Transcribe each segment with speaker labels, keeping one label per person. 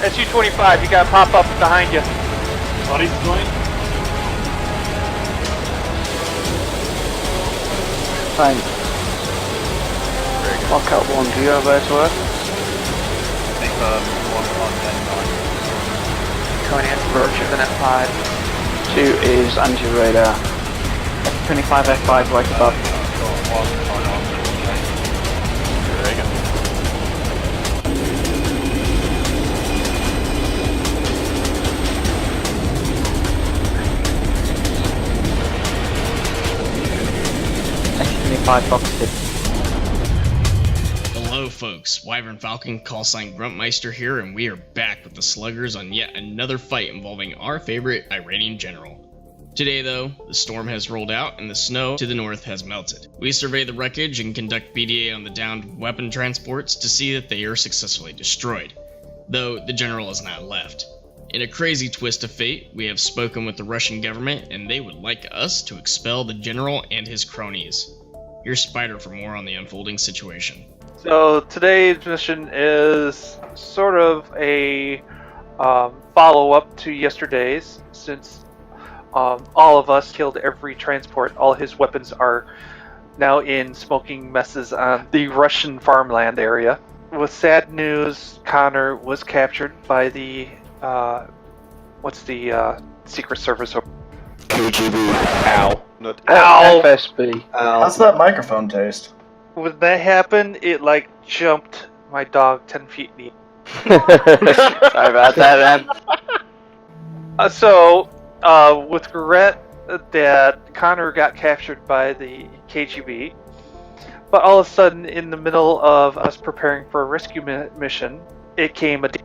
Speaker 1: SU-25, you gotta pop up behind you.
Speaker 2: Body's going.
Speaker 3: Thanks. Lockout 1, do you have where to work?
Speaker 2: I think 1 on 10-9.
Speaker 4: Coming in, Purge in at 5.
Speaker 3: 2 is anti-radar.
Speaker 4: F25, F5, right above. F25 boxed.
Speaker 5: Hello folks, Wyvern Falcon, callsign Gruntmeister here, and we are back with the Sluggers on yet another fight involving our favorite Iranian general. Today though, the storm has rolled out and the snow to the north has melted. We survey the wreckage and conduct BDA on the downed weapon transports to see that they are successfully destroyed, though the general is not left. In a crazy twist of fate, we have spoken with the Russian government and they would like us to expel the general and his cronies. Here's Spider for more on the unfolding situation.
Speaker 1: So today's mission is sort of a follow-up to yesterday's, since all of us killed every transport. All his weapons are now in smoking messes on the Russian farmland area. With sad news, Connor was captured by the what's the Secret Service?
Speaker 6: KGB.
Speaker 3: Ow.
Speaker 6: Not
Speaker 1: Ow!
Speaker 3: FSB.
Speaker 2: How's that microphone taste?
Speaker 1: When that happened, it like jumped my dog 10 feet deep.
Speaker 3: Sorry about that, man.
Speaker 1: So, with regret that Connor got captured by the KGB, but all of a sudden, in the middle of us preparing for a rescue mission, it came a day.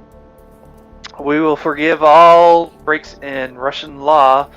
Speaker 1: We will forgive all breaks in Russian law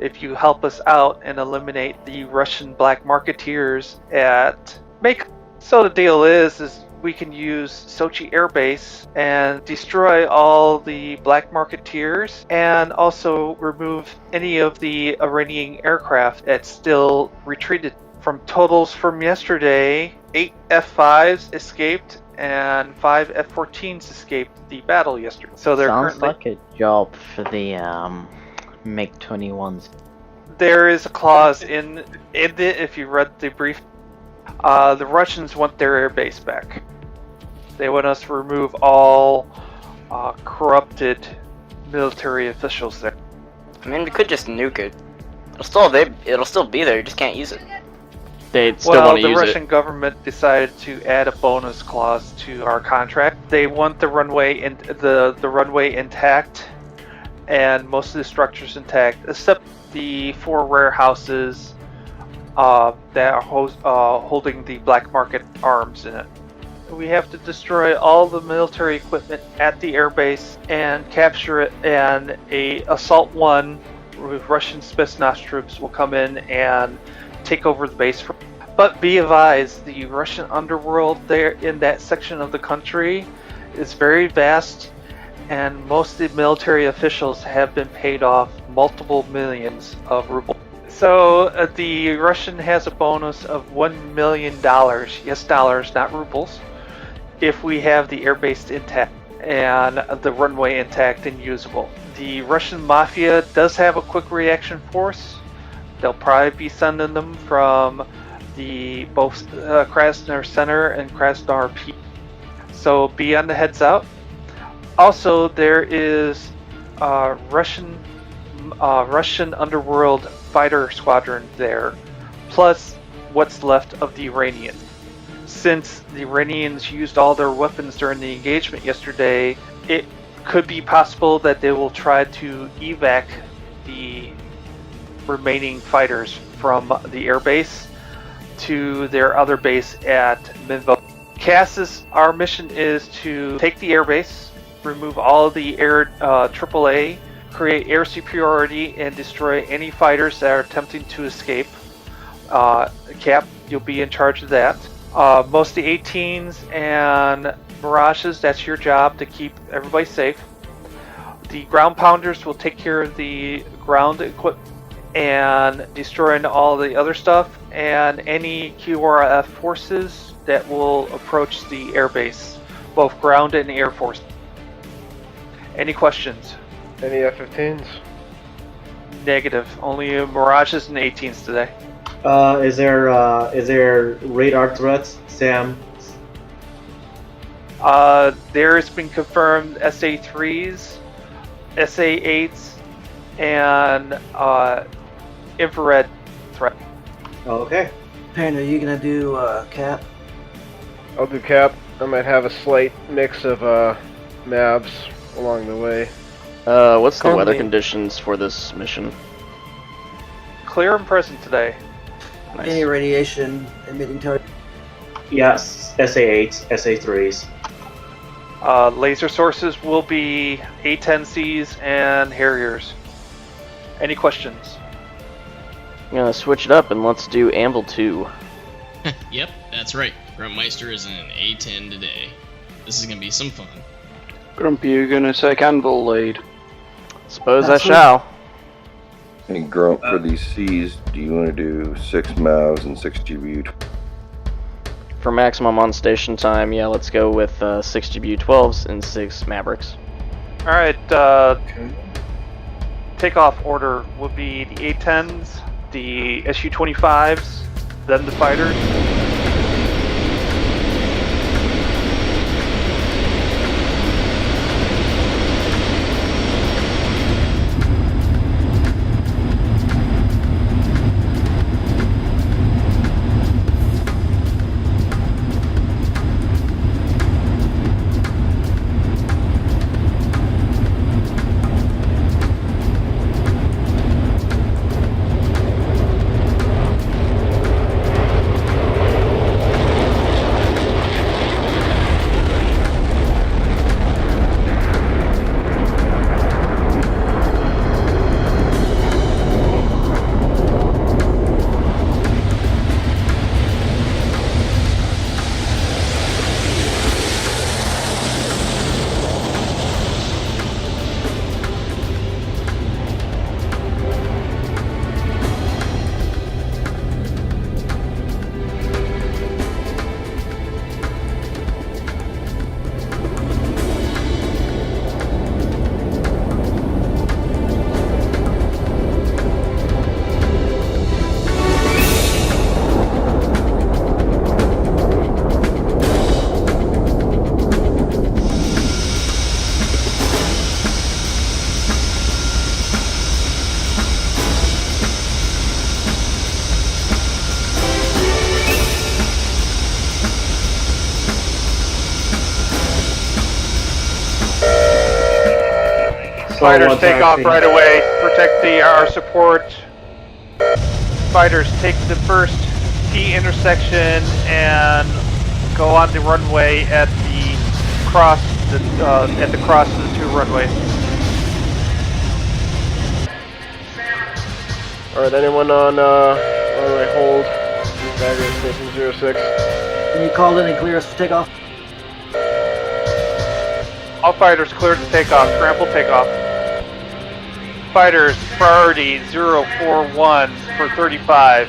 Speaker 1: if you help us out and eliminate the Russian black marketeers at Make. So the deal is we can use Sochi Air Base and destroy all the black marketeers and also remove any of the Iranian aircraft that still retreated. From totals from yesterday, 8 F5s escaped and 5 F14s escaped the battle yesterday. So they're
Speaker 4: Sounds
Speaker 1: currently...
Speaker 4: like a job for the MiG-21s.
Speaker 1: There is a clause in it, if you read the brief. The Russians want their air base back. They want us to remove all corrupted military officials there.
Speaker 6: I mean, we could just nuke it. It'll still be there. You just can't use it.
Speaker 3: They still
Speaker 1: Well,
Speaker 3: want to
Speaker 1: the
Speaker 3: use
Speaker 1: Russian government decided to add a bonus clause to our contract. They want the runway the runway intact and most of the structures intact, except the 4 warehouses that are holding the black market arms in it. We have to destroy all the military equipment at the airbase and capture it, and a Assault 1 with Russian Spetsnaz troops will come in and take over the base. But be advised, the Russian underworld there in that section of the country is very vast, and most of the military officials have been paid off multiple millions of rubles. So the Russian has a bonus of $1 million, yes, dollars, not rubles, if we have the airbase intact and the runway intact and usable. The Russian mafia does have a quick reaction force. They'll probably be sending them from the both Krasnodar Center and Krasnodar P. So be on the heads out. Also, there is Russian Underworld fighter squadron there, plus what's left of the Iranians. Since the Iranians used all their weapons during the engagement yesterday, it could be possible that they will try to evac the remaining fighters from the airbase to their other base at Minvo. Cassis, our mission is to take the airbase, remove all of the air AAA, create air superiority, and destroy any fighters that are attempting to escape. Cap, you'll be in charge of that. Most of the 18s and Mirages, that's your job to keep everybody safe. The ground pounders will take care of the ground equipment and destroying all the other stuff, and any QRF forces that will approach the airbase, both ground and air force. Any questions?
Speaker 7: Any F-15s?
Speaker 1: Negative. Only Mirages and 18s today.
Speaker 8: Is there radar threats, Sam?
Speaker 1: There's been confirmed SA-3s, SA-8s, and infrared threat.
Speaker 8: Okay.
Speaker 9: Payne, are you gonna do cap?
Speaker 7: I'll do cap. I might have a slight mix of Mavs along the way.
Speaker 3: What's the
Speaker 9: Call
Speaker 3: weather
Speaker 9: me.
Speaker 3: conditions for this mission?
Speaker 1: Clear and present today.
Speaker 3: Nice.
Speaker 9: Any radiation emitting target?
Speaker 8: Yes, SA-8s, SA-3s.
Speaker 1: Laser sources will be A-10Cs and Harriers. Any questions?
Speaker 3: I'm gonna switch it up and let's do Anvil 2.
Speaker 5: Yep, that's right. Gruntmeister is in an A10 today. This is gonna be some fun.
Speaker 3: Grumpy, you're gonna take Anvil lead. Suppose I
Speaker 9: That's
Speaker 3: shall.
Speaker 10: And Grump, for these C's, do you want to do 6 MAVs and 6 GBU?
Speaker 3: For maximum on station time, yeah, let's go with 6 GBU-12s and 6 Mavericks.
Speaker 1: Alright, takeoff order will be the A-10s, the SU-25s, then the fighters. Fighters take off right away. Protect our support. Fighters take the first T intersection and go on the runway at the cross of the two runways.
Speaker 7: Alright, anyone on runway hold? Bagger Station 06.
Speaker 9: Can you call in and clear us for takeoff?
Speaker 1: All fighters cleared to takeoff. Scramble takeoff. Fighters priority 041 for 35.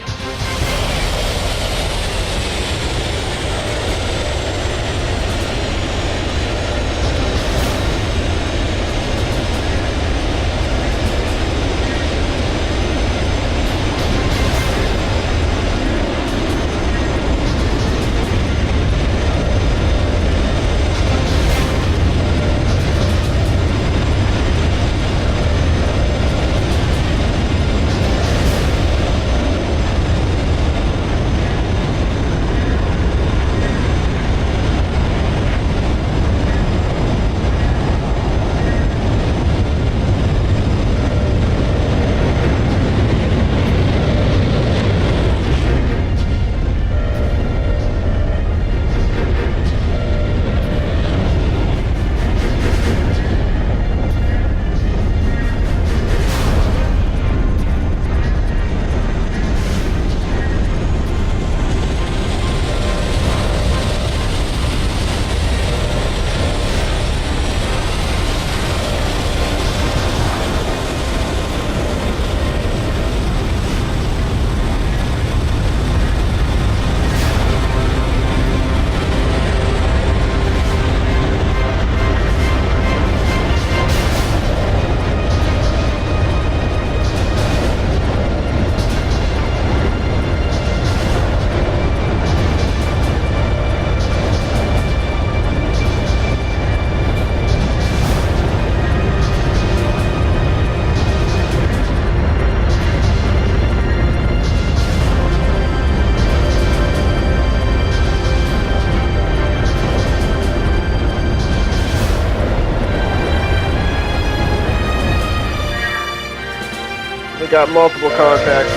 Speaker 7: got multiple contacts.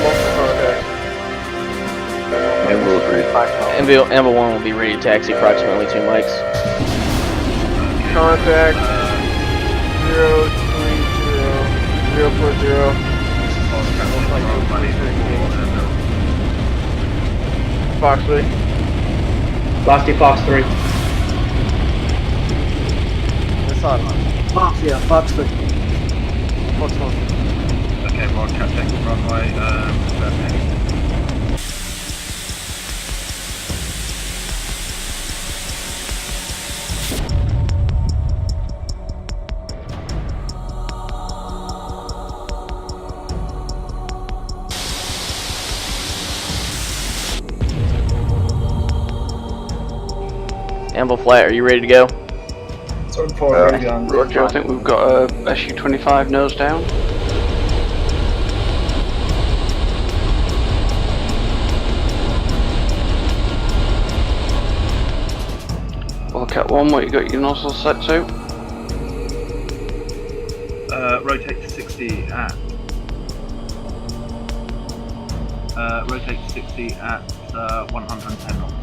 Speaker 10: Amble agreed.
Speaker 3: Amble 1 will be ready to taxi approximately 2 mics.
Speaker 7: Contact 030 040. Fox 3.
Speaker 8: Lofty Fox 3.
Speaker 9: Fox, yeah, Fox 3.
Speaker 2: Okay, broadcast taking runway, perfect.
Speaker 3: Amble flight, are you ready to go?
Speaker 2: Sword forward, ready gun.
Speaker 11: Roger, I think we've got a SU-25 nose down. Wildcat 1, what you got your nozzle set to?
Speaker 2: Rotate to 60 at. Rotate to 60 at 110 knots.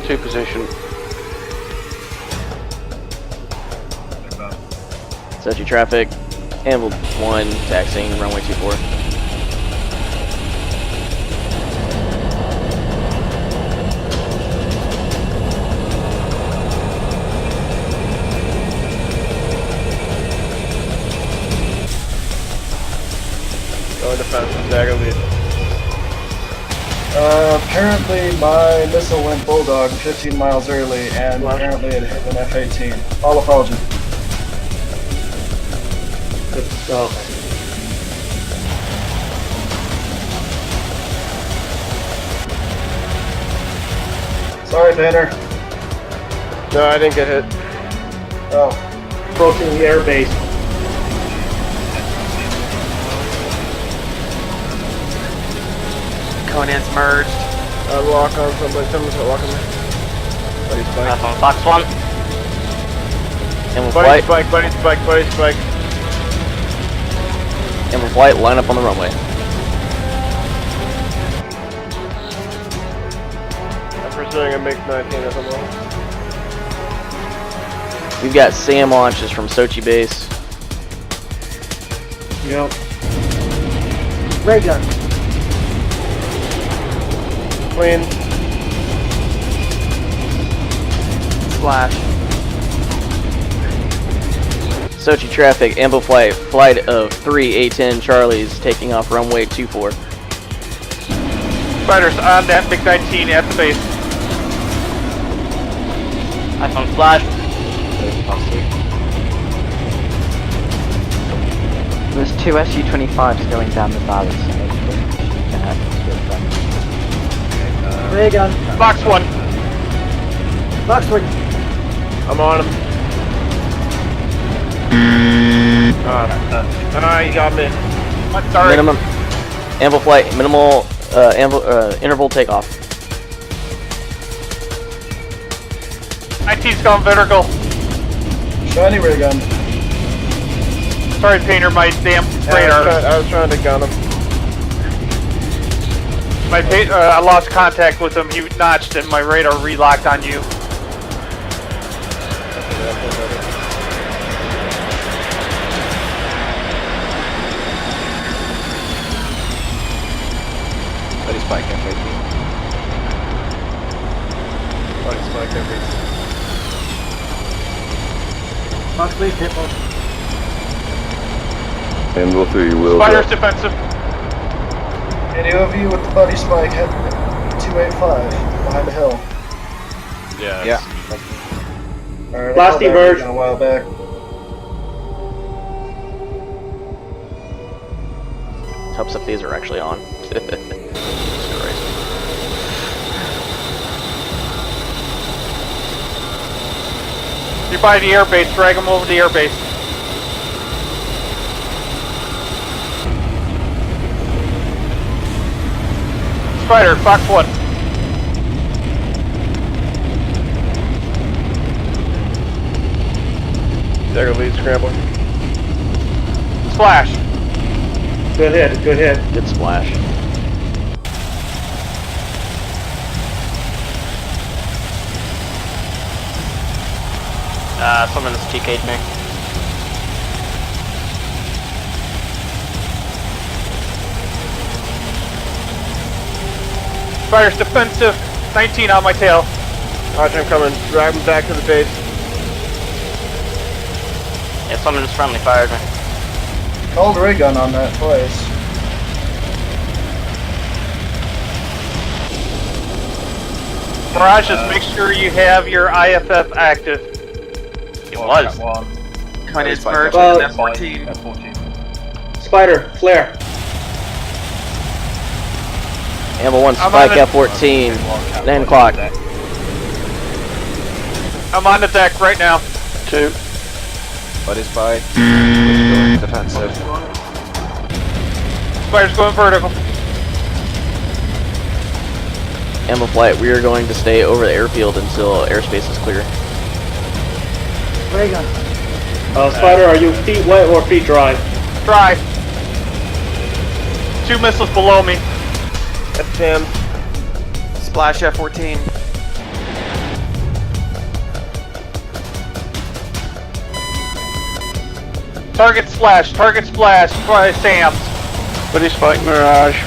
Speaker 11: 2 position.
Speaker 3: Set your traffic. Amble 1, taxiing runway 24.
Speaker 7: Going defensive, dagger lead.
Speaker 2: Apparently my missile went Bulldog 15 miles early, and apparently it hit an F-18. All apologies.
Speaker 8: Oh.
Speaker 2: Sorry, Banner.
Speaker 7: No, I didn't get hit.
Speaker 2: Oh.
Speaker 8: Approaching the airbase.
Speaker 1: Conan's merged.
Speaker 7: Lock on somebody. Someone's got lock on me. Buddy spike.
Speaker 6: That's on Fox 1.
Speaker 3: Amble
Speaker 7: Buddy
Speaker 3: flight.
Speaker 7: spike, buddy spike, buddy spike.
Speaker 3: Amble flight, line up on the runway.
Speaker 7: I'm pursuing a MiG-19 at the moment.
Speaker 3: We've got SAM launches from Sochi base.
Speaker 8: Yep.
Speaker 9: Ray gun.
Speaker 7: Clean.
Speaker 1: Slash.
Speaker 3: Sochi traffic, Amble flight, flight of 3 A-10 Charlies taking off runway 24.
Speaker 1: Spiders on that MiG-19 at the base.
Speaker 6: iPhone flash.
Speaker 4: There's 2 SU-25s going down the valley, so
Speaker 9: Ray gun.
Speaker 1: Fox 1.
Speaker 9: Fox 3.
Speaker 7: I'm on him. You got me.
Speaker 1: Sorry.
Speaker 3: Minimum. Amble flight, minimal interval takeoff.
Speaker 1: 19's going vertical.
Speaker 2: Shiny ray gun.
Speaker 1: Sorry, Painter, my damn radar.
Speaker 7: I was trying to gun him.
Speaker 1: I lost contact with him. He notched and my radar relocked on you.
Speaker 2: Buddy spike F-18. Buddy spike F-18.
Speaker 9: Fox 3, hit both.
Speaker 10: Amble through your wheels.
Speaker 1: Spiders defensive.
Speaker 2: Any of you with the buddy spike hit 285 behind the hill.
Speaker 11: Yeah.
Speaker 2: Alright,
Speaker 8: Last emerge.
Speaker 2: a while back.
Speaker 3: Helps if these are actually on.
Speaker 1: You're by the airbase. Drag him over the airbase. Spider, Fox 1.
Speaker 7: Dagger lead scrambling.
Speaker 1: splash.
Speaker 8: Good hit, good hit.
Speaker 3: Good splash.
Speaker 6: Someone's TK'd me.
Speaker 1: Spider's defensive. 19 on my tail.
Speaker 7: Roger, I'm coming. Driving back to the base.
Speaker 6: Yeah, someone's friendly fired me.
Speaker 2: Called ray gun on that twice.
Speaker 1: Mirage, just make sure you have your IFF active.
Speaker 6: It was.
Speaker 1: Mine is merged
Speaker 8: Well,
Speaker 1: in F14.
Speaker 8: Spider, flare.
Speaker 3: Ammo 1,
Speaker 1: I'm
Speaker 3: spike
Speaker 1: on it.
Speaker 3: F14. 9 o'clock.
Speaker 1: I'm on the deck right now.
Speaker 11: 2.
Speaker 10: Buddy spy. Defensive.
Speaker 1: Spider's going vertical.
Speaker 3: Ammo flight, we are going to stay over the airfield until airspace is clear.
Speaker 9: Ray gun.
Speaker 8: Spider, are you feet wet or feet dry?
Speaker 1: Try. 2 missiles below me.
Speaker 7: That's Tim.
Speaker 12: Splash F14.
Speaker 1: Target splash by Sam's.
Speaker 11: Buddy spike Mirage.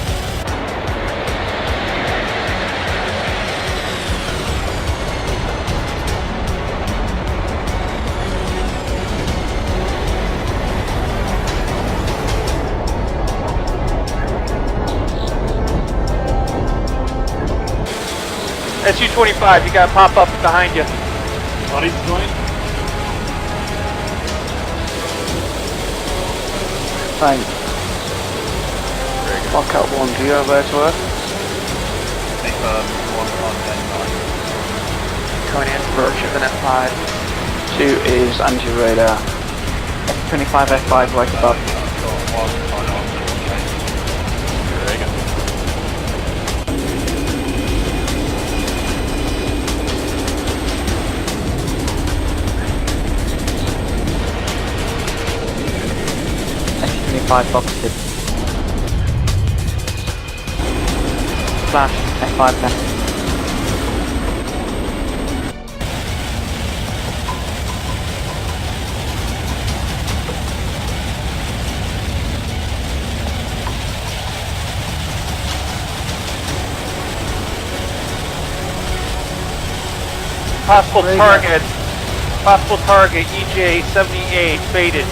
Speaker 1: SU-25, you gotta pop up behind you.
Speaker 8: Body's going.
Speaker 4: Fine.
Speaker 11: Lockout 1, do you have there to Earth?
Speaker 12: Coming in, approach with an F5.
Speaker 11: 2 is anti-radar.
Speaker 4: F25, F5 right above. F25 boxed. Flash, F5 left.
Speaker 1: Possible target, EJ-78, baited.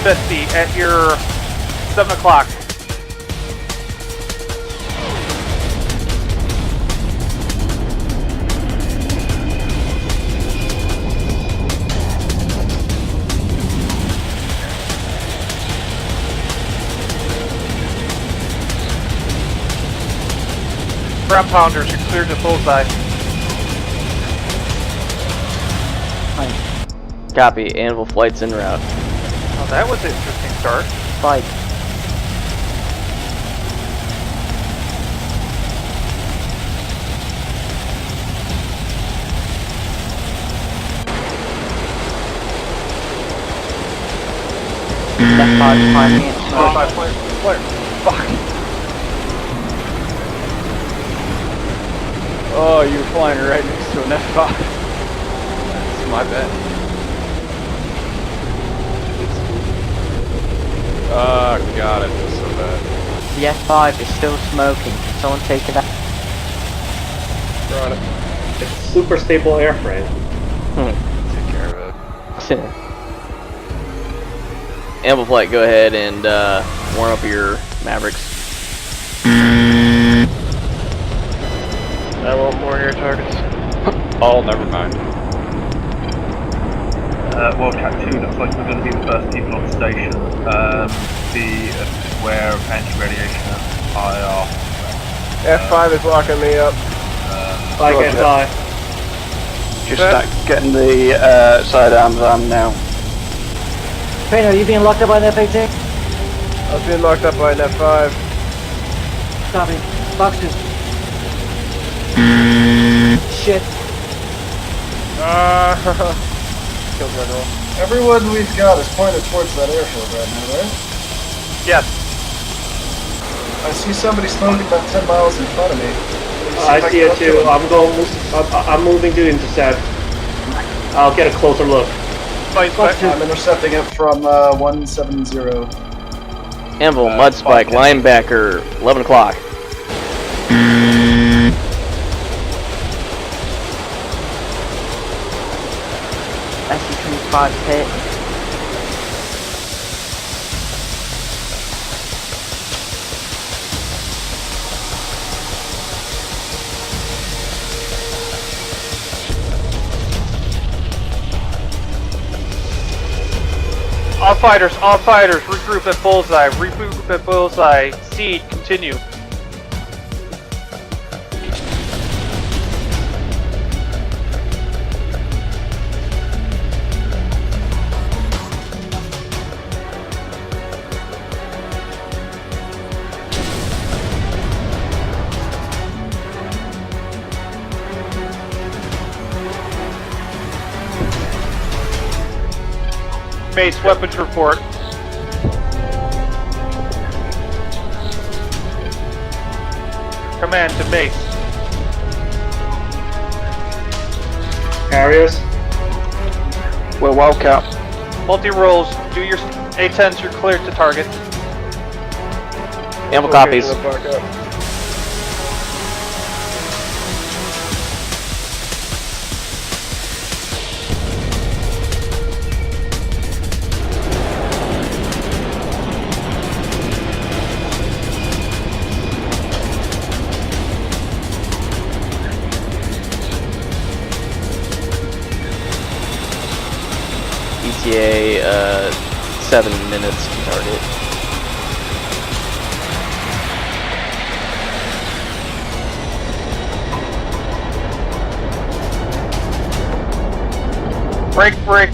Speaker 1: 50 at your 7 o'clock. Ground pounders, you're cleared to bullseye.
Speaker 3: Copy, Anvil flight's en route.
Speaker 1: Oh, that was an interesting start.
Speaker 4: Fight. Left 5 climbing in.
Speaker 1: Fuck.
Speaker 12: Oh, you were flying right next to an F5. That's my bad. Oh god, I feel so bad.
Speaker 4: The F5 is still smoking. Can someone take it out?
Speaker 12: Brought it.
Speaker 8: It's super stable airframe.
Speaker 12: Take care of it.
Speaker 3: Amble flight, go ahead and warm up your Mavericks.
Speaker 7: I won't warn your targets.
Speaker 12: Oh, never mind.
Speaker 13: Wildcat 2 looks like we're going to be the first people on station. Be aware of anti-radiation IR.
Speaker 7: F5 is locking me up.
Speaker 8: Like SI.
Speaker 11: Just start getting the sidearms on now.
Speaker 9: Trainer, are you being locked up by an F18?
Speaker 7: I was being locked up by an F5.
Speaker 9: Copy. Box 2. Shit.
Speaker 7: Killed my goal.
Speaker 2: Everyone we've got is pointed towards that airfield right now, right?
Speaker 1: Yes.
Speaker 2: I see somebody smoking about 10 miles in front of me.
Speaker 8: I see it too. I'm moving to intercept. I'll get a closer look.
Speaker 2: I'm intercepting it from 170.
Speaker 3: Anvil, Mudspike, Linebacker, 11 o'clock.
Speaker 4: SC-25 hit.
Speaker 1: All fighters, regroup at bullseye, seed, continue. Base weapons report. Command to base.
Speaker 8: Harriers.
Speaker 11: We're well capped.
Speaker 1: Multi-rolls, do your A-10s, you're cleared to target.
Speaker 3: Ample copies. ETA, 7 minutes to target.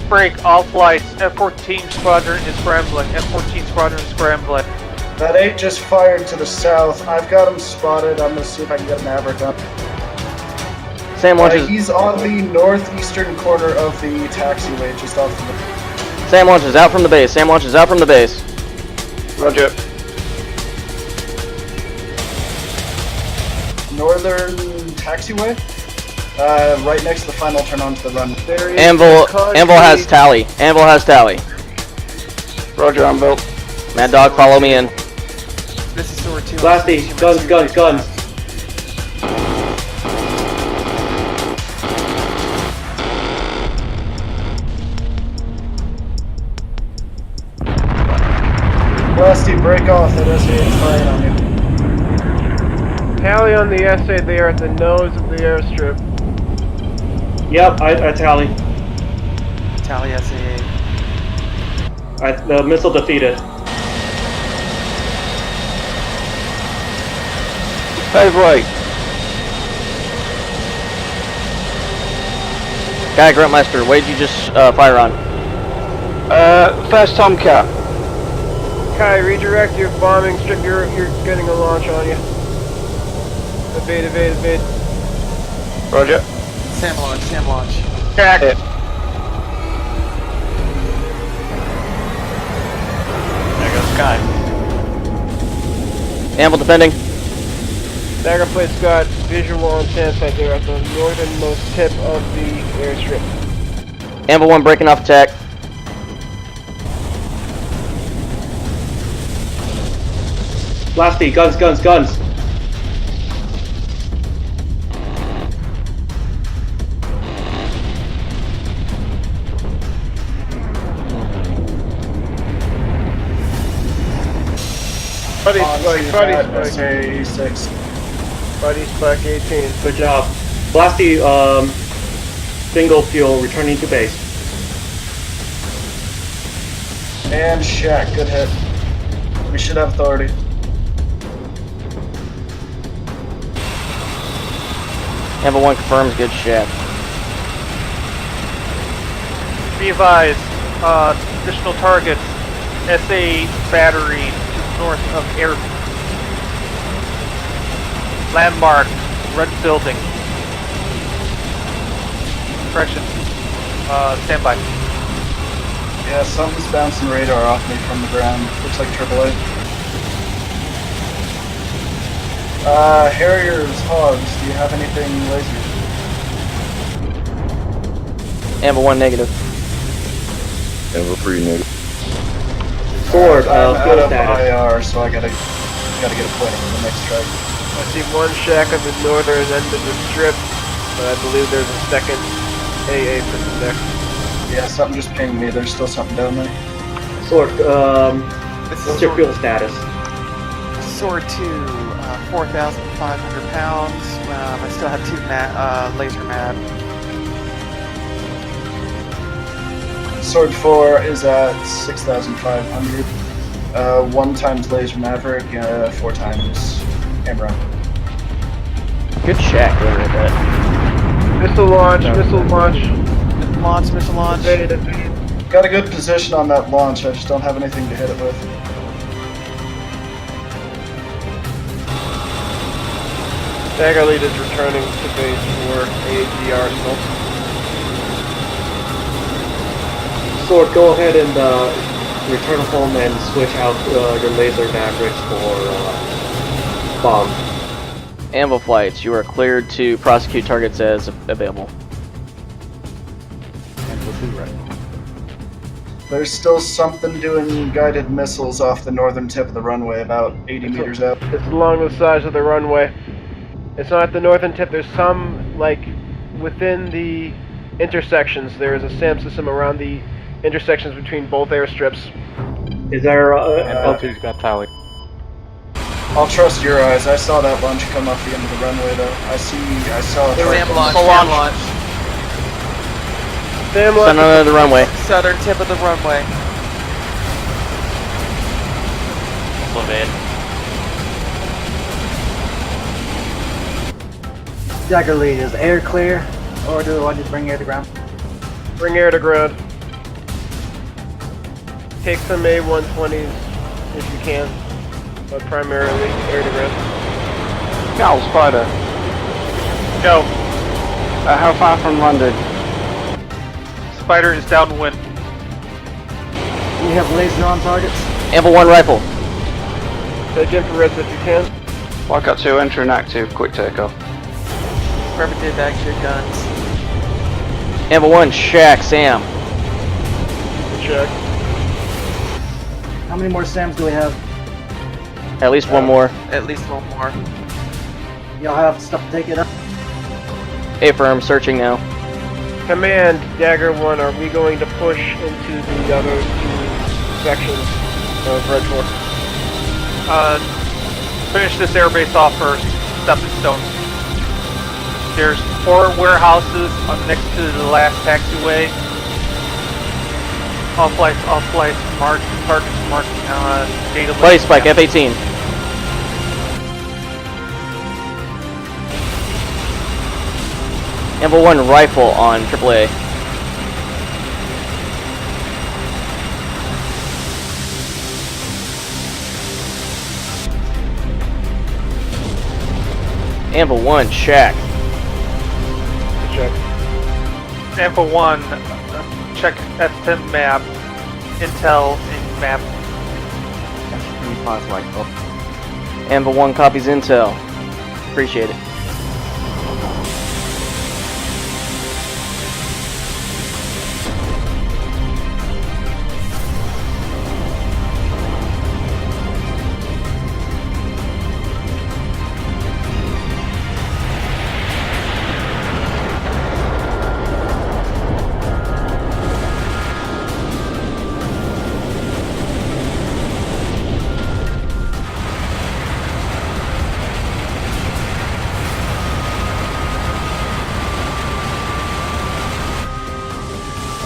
Speaker 1: Break, all flights. F-14 squadron is scrambling. F-14 squadron is scrambling.
Speaker 2: That 8 just fired to the south. I've got him spotted. I'm gonna see if I can get a Maverick up.
Speaker 3: Sam launches.
Speaker 2: He's on the northeastern corner of the taxiway, just off the...
Speaker 3: Sam launches out from the base. Sam launches out from the base.
Speaker 11: Roger.
Speaker 2: Northern taxiway? Right next to the final turn onto the run.
Speaker 3: Anvil has tally. Anvil has tally.
Speaker 11: Roger, Anvil.
Speaker 3: Mad Dog, follow me in.
Speaker 9: This is Sword 2.
Speaker 8: Blasty, guns.
Speaker 2: Blasty, break off. That SA is firing on you.
Speaker 7: Tally on the SA there at the nose of the airstrip.
Speaker 8: Yep, I tally.
Speaker 9: Tally SAA.
Speaker 8: The missile defeated.
Speaker 11: Hey, right.
Speaker 3: Guy Gruntmeister, what did you just fire on?
Speaker 11: First Tomcat.
Speaker 7: Kai, redirect your bombing strip. You're getting a launch on you. Evade.
Speaker 11: Roger.
Speaker 9: Sam launch.
Speaker 1: Jack.
Speaker 11: Hit.
Speaker 9: There goes Sky.
Speaker 3: Anvil defending.
Speaker 7: Daggerplate Scott, visual on sand site there at the northernmost tip of the airstrip.
Speaker 3: Anvil 1 breaking off attack.
Speaker 8: Blasty, guns.
Speaker 7: Buddy spike.
Speaker 2: SA6.
Speaker 7: Buddy spike 18.
Speaker 8: Good job. Blasty, single fuel, returning to base.
Speaker 2: And Shack, good hit. We should have authority.
Speaker 3: Anvil 1 confirms good shot.
Speaker 1: Be advised, additional targets. SA battery north of Airfield. Landmark, red building. Correction. Standby.
Speaker 2: Yeah, something's bouncing radar off me from the ground. Looks like AAA. Harriers, Hogs, do you have anything laser?
Speaker 3: Amber 1 negative.
Speaker 10: Amber 3 negative.
Speaker 8: Sword,
Speaker 2: I'm
Speaker 8: field
Speaker 2: out of
Speaker 8: status.
Speaker 2: IR, so I gotta get a point for the next strike.
Speaker 7: I see one shack on the northern end of the strip, but I believe there's a second AA system there.
Speaker 2: Yeah, something just pinged me. There's still something down there.
Speaker 8: Sword, what's your fuel status?
Speaker 1: Sword 2, 4,500 pounds. I still have 2 laser mab.
Speaker 2: Sword 4 is at 6,500. 1 times laser maverick, 4 times Amber.
Speaker 3: Good shack there at that.
Speaker 7: Missile launch, missile launch.
Speaker 1: Missile launch.
Speaker 2: Got a good position on that launch, I just don't have anything to hit it with.
Speaker 7: Dagger lead is returning to base for AAG arsenal.
Speaker 8: Sword, go ahead and return home and switch out your laser mavericks for bomb.
Speaker 3: Ambo flights, you are cleared to prosecute targets as available.
Speaker 2: There's still something doing guided missiles off the northern tip of the runway, about 80 meters out.
Speaker 7: It's along the sides of the runway. It's not at the northern tip. There's some, like, within the intersections. There is a SAM system around the intersections between both airstrips.
Speaker 8: Is there
Speaker 12: L2's got tally.
Speaker 2: I'll trust your eyes. I saw that launch come off the end of the runway, though. I saw it.
Speaker 1: SAM launch.
Speaker 7: SAM launch.
Speaker 3: Center of the runway.
Speaker 1: Southern tip of the runway.
Speaker 9: Dagger lead, is air clear? Or do I just bring air to ground?
Speaker 7: Bring air to ground. Take some A-120s if you can, but primarily air to ground.
Speaker 11: Gal, Spider.
Speaker 1: Go.
Speaker 11: How far from London?
Speaker 1: Spider is downwind.
Speaker 9: We have laser on targets.
Speaker 3: Amber 1 rifle.
Speaker 7: Take infrareds if you can.
Speaker 11: Wildcat 2 entering active, quick takeoff.
Speaker 1: Primitive back to your guns.
Speaker 3: Amber 1 shack Sam.
Speaker 7: Check.
Speaker 9: How many more SAMs do we have?
Speaker 3: At least one more.
Speaker 1: At least one more.
Speaker 9: Y'all have stuff to take it up?
Speaker 3: Affirm, searching now.
Speaker 7: Command, Dagger 1, are we going to push into the other two sections of Red Fork?
Speaker 1: Finish this airbase off first. Stepping stone. There's 4 warehouses next to the last taxiway. All flights, mark, targets, mark, data.
Speaker 3: Play spike, F-18. Amber 1 rifle on AAA. Amber 1 shack.
Speaker 7: Check.
Speaker 1: Amber 1, check FM map, intel and map.
Speaker 3: Amber 1 copies intel. Appreciate it.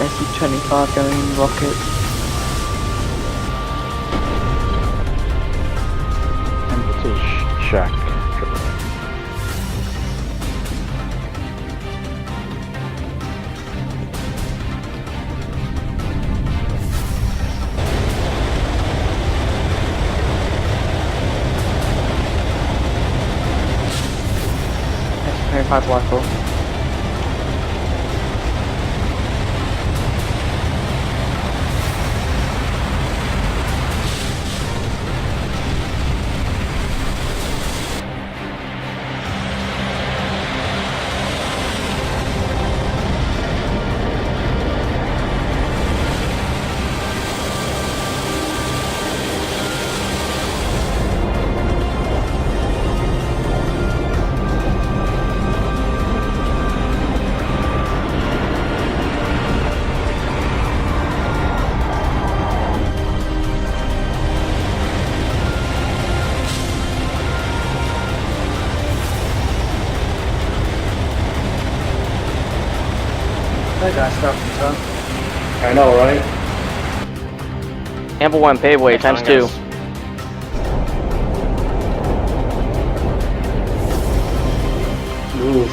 Speaker 4: SC-25 going rocket.
Speaker 12: And this is shack.
Speaker 4: SC-25 rifle.
Speaker 9: That guy stuff from top.
Speaker 8: I know, right?
Speaker 3: Amble 1 paveway times 2.
Speaker 8: Oof.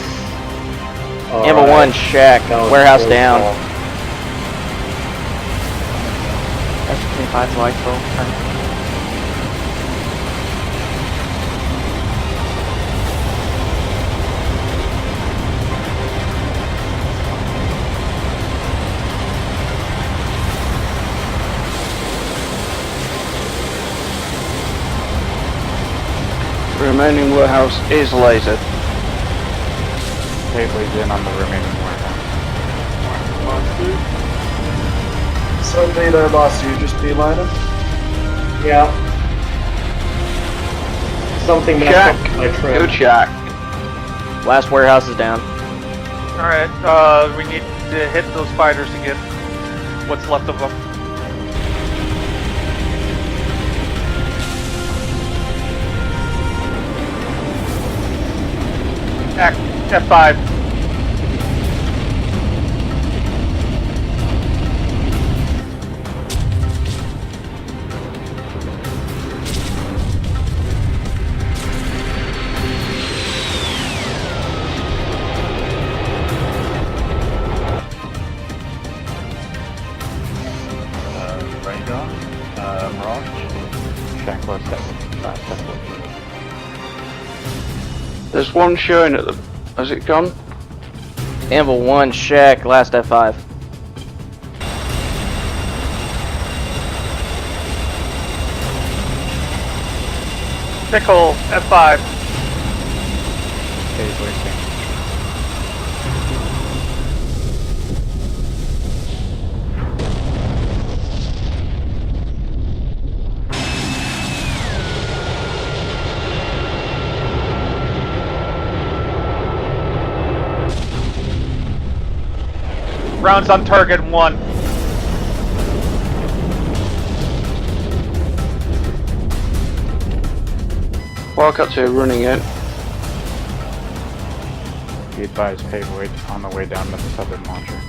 Speaker 3: Amble 1 shack, warehouse down.
Speaker 4: S25 rifle.
Speaker 11: Remaining warehouse is lasered.
Speaker 12: Pavely's in on the remaining warehouse.
Speaker 2: Somebody there, boss. You just beeline him.
Speaker 8: Yeah. Something messed
Speaker 11: Shack.
Speaker 8: up my trim.
Speaker 11: Good shack.
Speaker 3: Last warehouse is down.
Speaker 1: Alright, we need to hit those fighters to get what's left of them. F5.
Speaker 13: Radar. Mirage.
Speaker 12: Shack was that.
Speaker 11: There's one showing at the... Has it gone?
Speaker 3: Amble 1 shack, last F5.
Speaker 1: Pickle, F5.
Speaker 12: Pavely thing.
Speaker 1: Rounds on target 1.
Speaker 11: Wildcat 2 running in.
Speaker 12: Be advised, pavely on the way down to the southern launcher.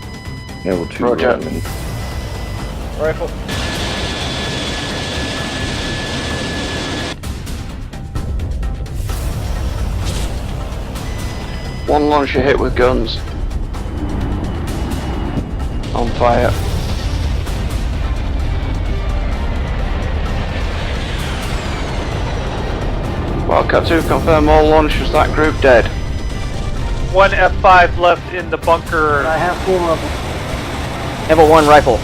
Speaker 10: Amble 2
Speaker 11: Roger.
Speaker 10: running.
Speaker 7: Rifle.
Speaker 11: One launcher hit with guns. On fire. Wildcat 2 confirm all launchers, that group dead.
Speaker 1: 1 F5 left in the bunker.
Speaker 9: I have 4 of them.
Speaker 3: Amble 1 rifle.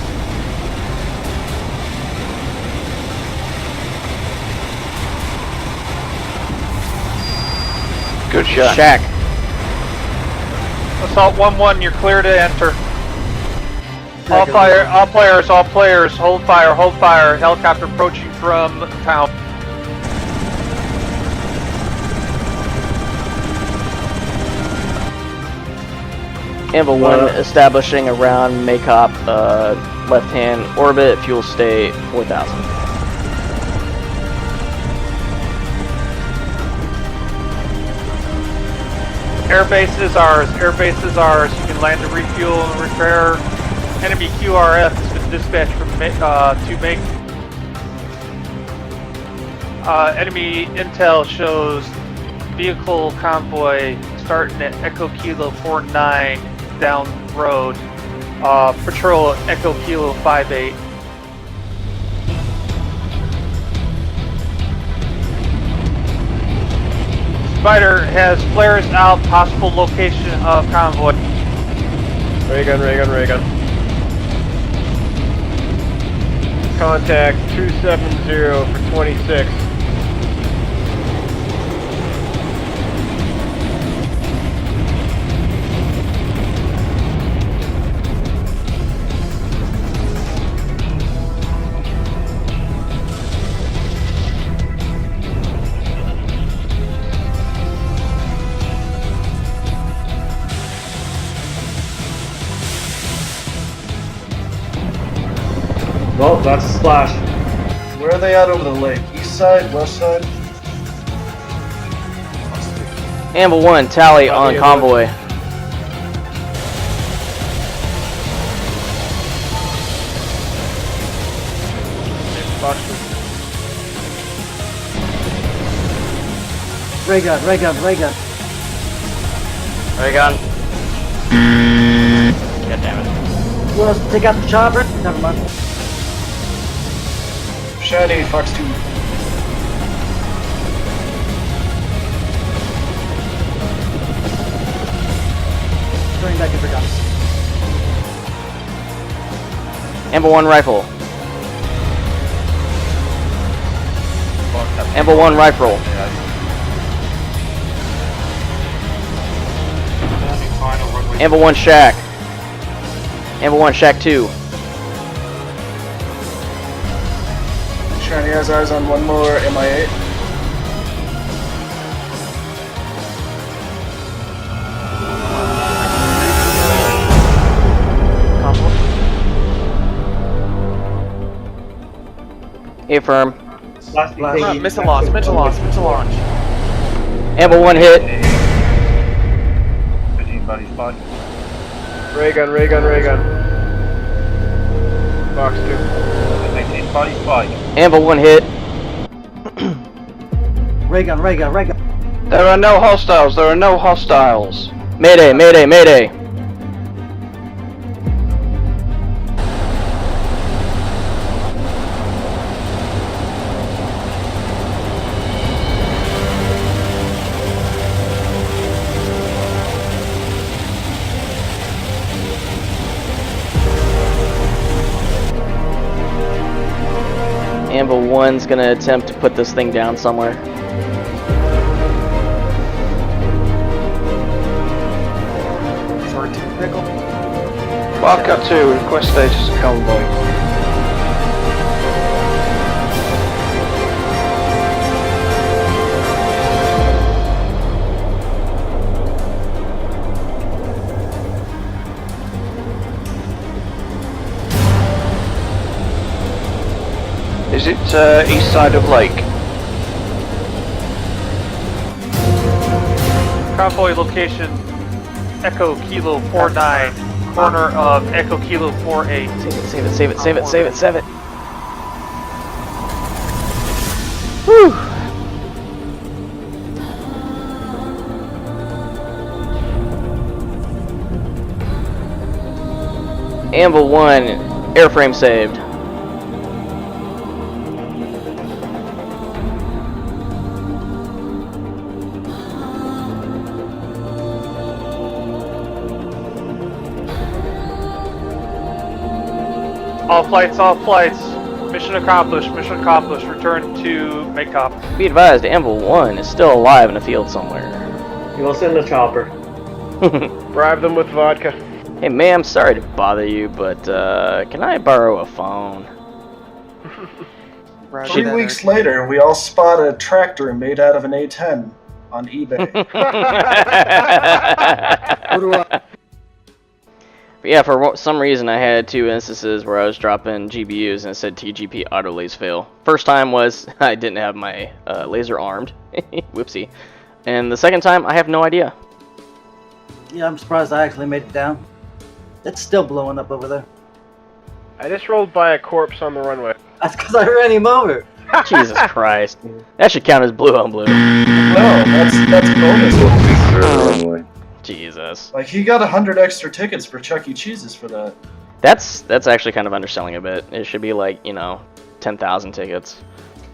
Speaker 11: Good shot.
Speaker 3: Shack.
Speaker 1: Assault 1-1, you're clear to enter. All players, hold fire. Helicopter approaching from town.
Speaker 3: Amble 1 establishing around Maycop, left hand orbit, fuel state 4000.
Speaker 1: Airbase is ours. You can land to refuel and repair. Enemy QRF has been dispatched from to make. Enemy intel shows vehicle convoy starting at Echo Kilo 49 down road. Patrol at Echo Kilo 58. Spider has flares out, possible location of convoy.
Speaker 7: Ray gun. Contact 270 for 26.
Speaker 8: Well, that's a splash.
Speaker 2: Where are they at over the lake? East side? West side?
Speaker 3: Amble 1 tally on convoy.
Speaker 7: Fox 2.
Speaker 9: Ray gun, ray gun, ray gun.
Speaker 6: Ray gun.
Speaker 3: God damn it.
Speaker 9: Who else? Take out the chopper? Never mind.
Speaker 2: Shiny, Fox 2.
Speaker 9: Turning back in for guns.
Speaker 3: Amber 1 rifle. Amber 1 rifle. Amber 1 shack. Amber 1 shack 2.
Speaker 2: Shiny has eyes on one more MI8.
Speaker 3: Affirm.
Speaker 12: Missile launch, missile launch, missile launch.
Speaker 3: Amber 1 hit.
Speaker 13: 15 buddies, spike.
Speaker 7: Ray gun, ray gun, ray gun. Fox 2.
Speaker 13: 18 buddy, spike.
Speaker 3: Amber 1 hit.
Speaker 9: Ray gun, ray gun, ray gun.
Speaker 11: There are no hostiles. There are no hostiles.
Speaker 3: Mayday, mayday, mayday. Amber 1's gonna attempt to put this thing down somewhere.
Speaker 12: Sorry, pickle.
Speaker 11: Wildcat 2, request status convoy. Is it east side of lake?
Speaker 1: Convoy location Echo Kilo 49, corner of Echo Kilo 48.
Speaker 3: Save it, save it, save it, save it, save it. Whew. Amber 1, airframe saved.
Speaker 1: All flights, all flights. Mission accomplished, return to Makeup.
Speaker 3: Be advised, Amber 1 is still alive in a field somewhere.
Speaker 8: You'll send the chopper.
Speaker 7: Bribe them with vodka.
Speaker 3: Hey ma'am, sorry to bother you, but can I borrow a phone?
Speaker 2: 3 weeks later, we all spot a tractor made out of an A10 on eBay.
Speaker 3: But yeah, for some reason I had 2 instances where I was dropping GBUs and it said TGP auto laser fail. First time was I didn't have my laser armed. Whoopsie. And the second time, I have no idea.
Speaker 9: Yeah, I'm surprised I actually made it down. It's still blowing up over there.
Speaker 7: I just rolled by a corpse on the runway.
Speaker 9: That's because I ran him over.
Speaker 3: Jesus Christ. That should count as blue on blue.
Speaker 2: No, that's bonus.
Speaker 3: Jesus.
Speaker 2: Like, he got 100 extra tickets for Chuck E. Cheese's for that.
Speaker 3: That's actually kind of underselling a bit. It should be like, 10,000 tickets.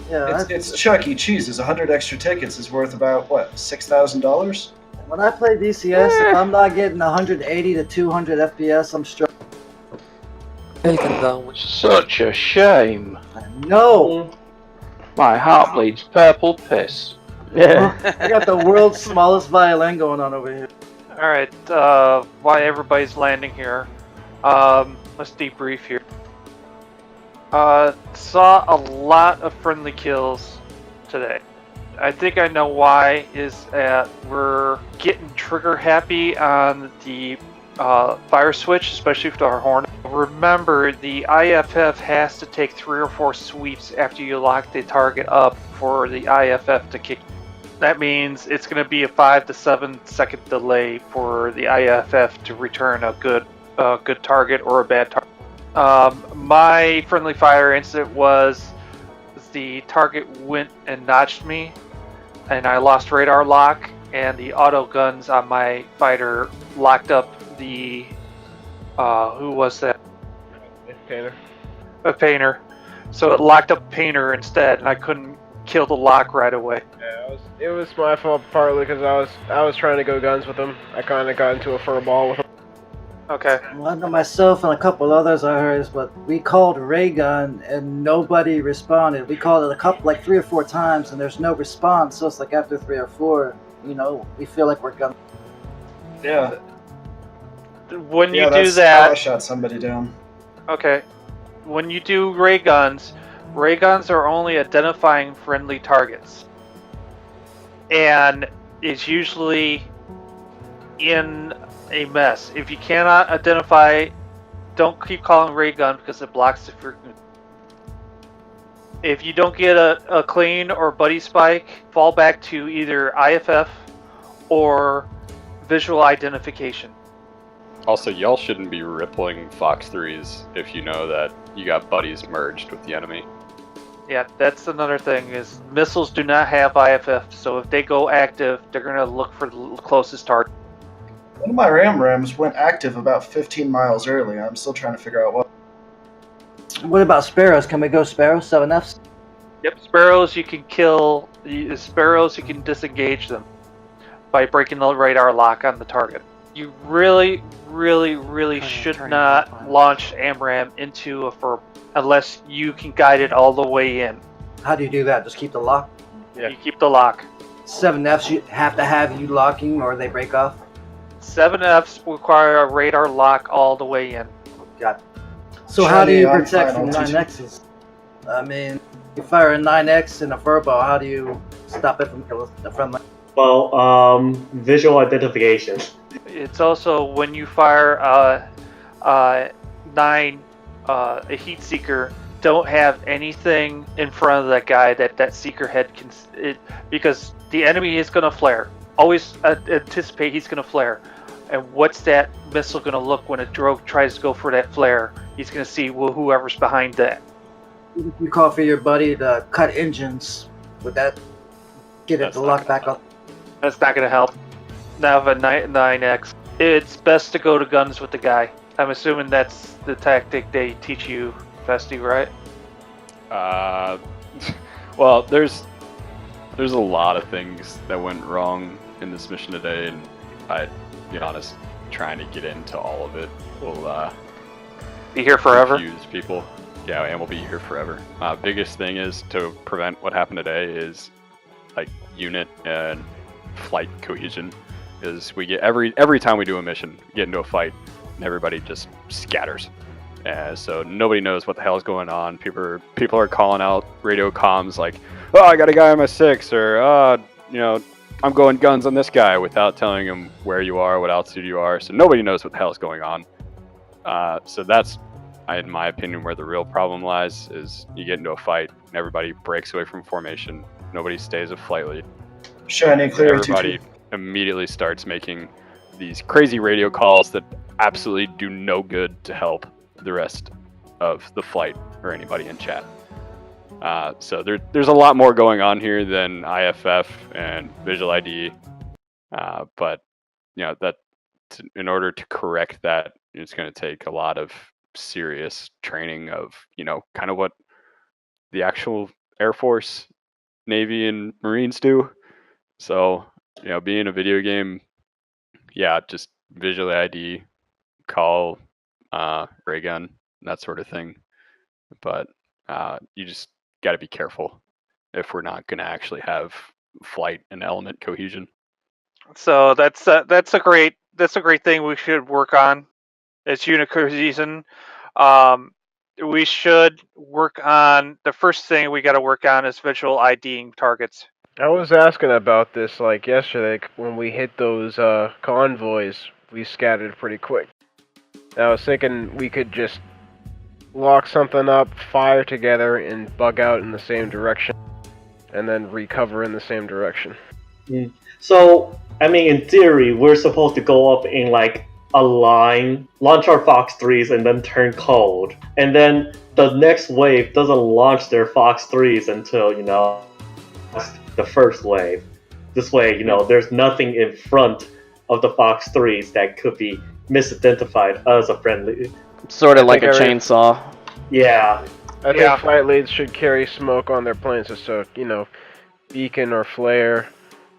Speaker 9: Yeah,
Speaker 2: it's Chuck E. Cheese's. 100 extra tickets is worth about, what, $6,000?
Speaker 9: when I play DCS, if I'm not getting 180 to 200 FPS, I'm struggling.
Speaker 11: Such a shame.
Speaker 9: No!
Speaker 11: My heart bleeds purple piss.
Speaker 3: Yeah.
Speaker 9: I got the world's smallest violin going on over here.
Speaker 1: Alright, while everybody's landing here, let's debrief here. Saw a lot of friendly kills today. I think I know why, is that we're getting trigger happy on the fire switch, especially for our Hornet. Remember, the IFF has to take 3 or 4 sweeps after you lock the target up for the IFF to kick. That means it's going to be a 5 to 7 second delay for the IFF to return a good target or a bad target. My friendly fire incident was the target went and notched me, and I lost radar lock, and the auto guns on my fighter locked up the who was that?
Speaker 7: Painter.
Speaker 1: A painter. So it locked up painter instead, and I couldn't kill the lock right away.
Speaker 7: Yeah, it was my fault partly because I was trying to go guns with him. I kind of got into a fur ball with him.
Speaker 1: Okay.
Speaker 9: Well, I know myself and a couple others I heard, but we called ray gun and nobody responded. We called it like 3 or 4 times and there's no response. So it's like after 3 or 4, we feel like we're gun.
Speaker 2: Yeah.
Speaker 1: When you do
Speaker 2: that's
Speaker 1: that,
Speaker 2: how I shot somebody down.
Speaker 1: okay. When you do ray guns are only identifying friendly targets, and it's usually in a mess. If you cannot identify, don't keep calling ray gun because it blocks the frequency. If you don't get a clean or buddy spike, fall back to either IFF or visual identification.
Speaker 14: Also, y'all shouldn't be rippling Fox 3s if you know that you got buddies merged with the enemy.
Speaker 1: Yeah, that's another thing, is missiles do not have IFF, so if they go active, they're going to look for the closest target.
Speaker 2: One of my rams went active about 15 miles early. I'm still trying to figure out what.
Speaker 9: What about sparrows? Can we go sparrows? 7Fs?
Speaker 1: Yep, sparrows you can kill. Sparrows you can disengage them by breaking the radar lock on the target. You really should not launch AMRAAM into a fur unless you can guide it all the way in.
Speaker 9: How do you do that? Just keep the lock?
Speaker 1: Yeah. You keep the lock.
Speaker 9: 7Fs you have to have you locking or they break off?
Speaker 1: 7Fs require a radar lock all the way in.
Speaker 9: Got it. So how do you protect from 9Xs? I mean, you fire a 9X in a furbow, how do you stop it from killing the friendly?
Speaker 8: Well, visual identification.
Speaker 1: It's also when you fire a heat seeker, don't have anything in front of that guy that seeker head can, because the enemy is going to flare. Always anticipate he's going to flare. And what's that missile going to look when a drogue tries to go for that flare? He's going to see whoever's behind that.
Speaker 9: If you call for your buddy to cut engines, would that get it to lock back up?
Speaker 1: That's not going to help. Now of a 9X, it's best to go to guns with the guy. I'm assuming that's the tactic they teach you, Festy, right?
Speaker 14: Well, there's a lot of things that went wrong in this mission today, and I, to be honest, trying to get into all of it will
Speaker 1: be here forever.
Speaker 14: Confuse people. Yeah, and we'll be here forever. Biggest thing is to prevent what happened today is like unit and flight cohesion. Is we get every time we do a mission, get into a fight, and everybody just scatters. So nobody knows what the hell is going on. People are calling out radio comms like, "Oh, I got a guy on my 6," or I'm going guns on this guy, without telling him where you are, what altitude you are. So nobody knows what the hell is going on. So that's, in my opinion, where the real problem lies. Is you get into a fight and everybody breaks away from formation. Nobody stays a flight lead.
Speaker 2: Shiny, clear.
Speaker 14: Everybody immediately starts making these crazy radio calls that absolutely do no good to help the rest of the flight or anybody in chat. So there's a lot more going on here than IFF and visual ID, but in order to correct that, it's going to take a lot of serious training of kind of what the actual Air Force, Navy, and Marines do. So being a video game, just visual ID, call, ray gun, that sort of thing. But you just got to be careful if we're not going to actually have flight and element cohesion.
Speaker 1: So that's a great thing we should work on. It's unit cohesion. We should work on, the first thing we got to work on is visual IDing targets.
Speaker 7: I was asking about this like yesterday when we hit those convoys. We scattered pretty quick. I was thinking we could just lock something up, fire together, and bug out in the same direction, and then recover in the same direction.
Speaker 8: So, I mean, in theory, we're supposed to go up in like align, launch our Fox 3s, and then turn cold. And then the next wave doesn't launch their Fox 3s until, you know, the first wave. This way, you know, there's nothing in front of the Fox 3s that could be misidentified as a friendly.
Speaker 3: Sort of like a chainsaw.
Speaker 8: Yeah.
Speaker 7: I think flight leads should carry smoke on their planes just so, you know, beacon or flare,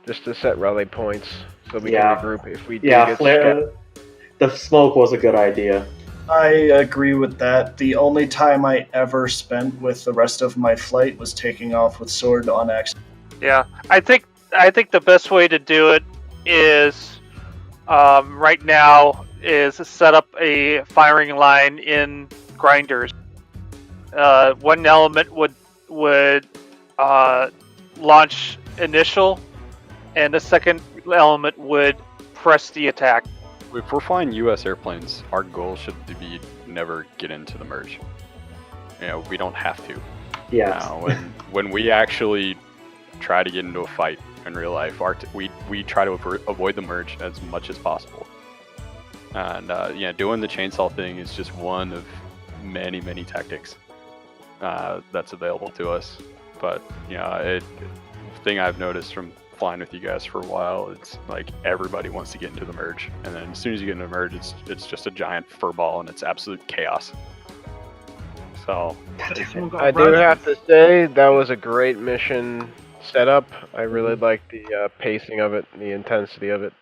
Speaker 7: just to set rally points so we can regroup if we do get
Speaker 8: flare. The smoke was a good idea.
Speaker 2: I agree with that. The only time I ever spent with the rest of my flight was taking off with sword on accident.
Speaker 1: Yeah, I think the best way to do it is right now is set up a firing line in grinders. One element would launch initial, and the second element would press the attack.
Speaker 14: If we're flying U.S. airplanes, our goal should be never get into the merge. You know, we don't have to.
Speaker 8: Yeah.
Speaker 14: When we actually try to get into a fight in real life, we try to avoid the merge as much as possible. And doing the chainsaw thing is just one of many tactics that's available to us. But thing I've noticed from flying with you guys for a while, it's like everybody wants to get into the merge, and then as soon as you get into the merge, it's just a giant furball and it's absolute chaos. So
Speaker 7: I do have to say that was a great mission setup. I really liked the pacing of it, the intensity of it.